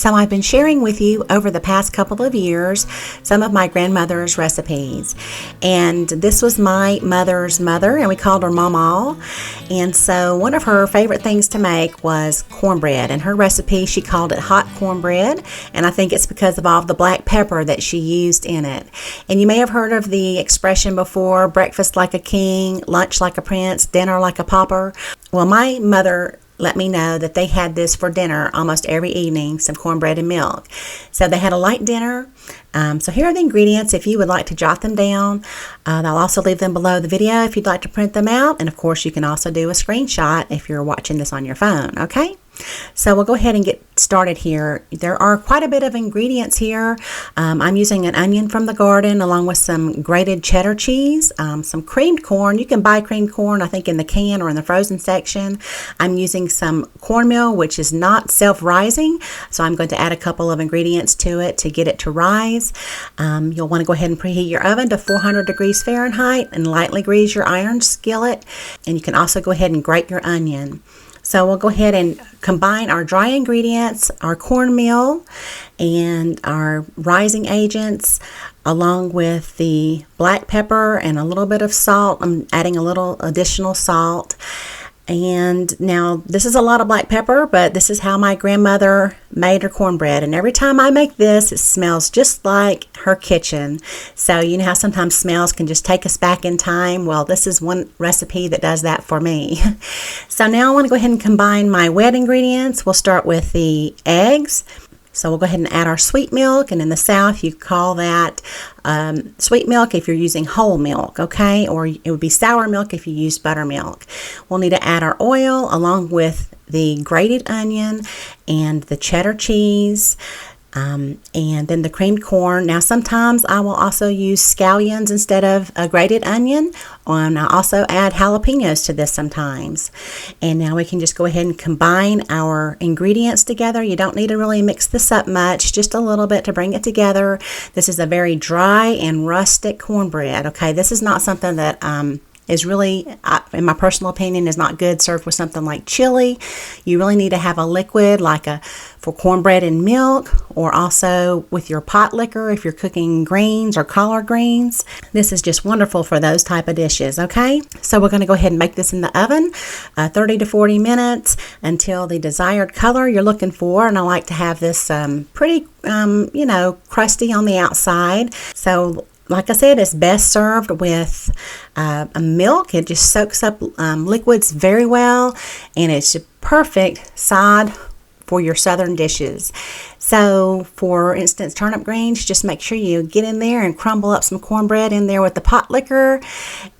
So I've been sharing with you over the past couple of years some of my grandmother's recipes. And this was my mother's mother, and we called her Mamaw. And so one of her favorite things to make was cornbread. And her recipe, she called it hot cornbread. And I think it's because of all the black pepper that she used in it. And you may have heard of the expression before, breakfast like a king, lunch like a prince, dinner like a pauper. Well, my mother let me know that they had this for dinner almost every evening, some cornbread and milk. So they had a light dinner. So here are the ingredients if you would like to jot them down. I'll also leave them below the video if you'd like to print them out. And of course, you can also do a screenshot if you're watching this on your phone, okay? So we'll go ahead and get started here. There are quite a bit of ingredients here. I'm using an onion from the garden along with some grated cheddar cheese, some creamed corn. You can buy creamed corn, I think, in the can or in the frozen section. I'm using some cornmeal, which is not self-rising, so I'm going to add a couple of ingredients to it to get it to rise. You'll want to go ahead and preheat your oven to 400 degrees Fahrenheit and lightly grease your iron skillet. And you can also go ahead and grate your onion. So we'll go ahead and combine our dry ingredients, our cornmeal, and our rising agents, along with the black pepper and a little bit of salt. I'm adding a little additional salt. And now this is a lot of black pepper, but this is how my grandmother made her cornbread. And every time I make this, it smells just like her kitchen. So you know how sometimes smells can just take us back in time? Well, this is one recipe that does that for me. So now I want to go ahead and combine my wet ingredients. We'll start with the eggs. So we'll go ahead and add our sweet milk, and in the South you call that sweet milk if you're using whole milk, okay? Or it would be sour milk if you use buttermilk. We'll need to add our oil along with the grated onion and the cheddar cheese, and then the creamed corn. Now sometimes I will also use scallions instead of a grated onion, and I also add jalapenos to this sometimes. And now we can just go ahead and combine our ingredients together. You don't need to really mix this up much, just a little bit to bring it together. This is a very dry and rustic cornbread, okay? This is not something that is really, in my personal opinion, is not good served with something like chili. You really need to have a liquid like for cornbread and milk, or also with your pot liquor if you're cooking greens or collard greens. This is just wonderful for those type of dishes, okay? So we're going to go ahead and make this in the oven 30 to 40 minutes until the desired color you're looking for. And I like to have this pretty, crusty on the outside. So like I said, it's best served with milk. It just soaks up liquids very well, and it's a perfect side for your southern dishes. So for instance, turnip greens, just make sure you get in there and crumble up some cornbread in there with the pot liquor,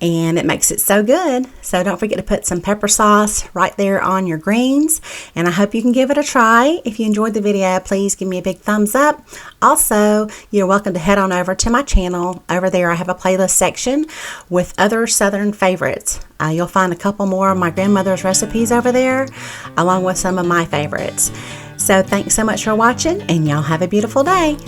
and it makes it so good. So don't forget to put some pepper sauce right there on your greens, and I hope you can give it a try. If you enjoyed the video, please give me a big thumbs up. Also, you're welcome to head on over to my channel. Over there I have a playlist section with other southern favorites. You'll find a couple more of my grandmother's recipes over there, along with some of my favorites. So thanks so much for watching, and y'all have a beautiful day.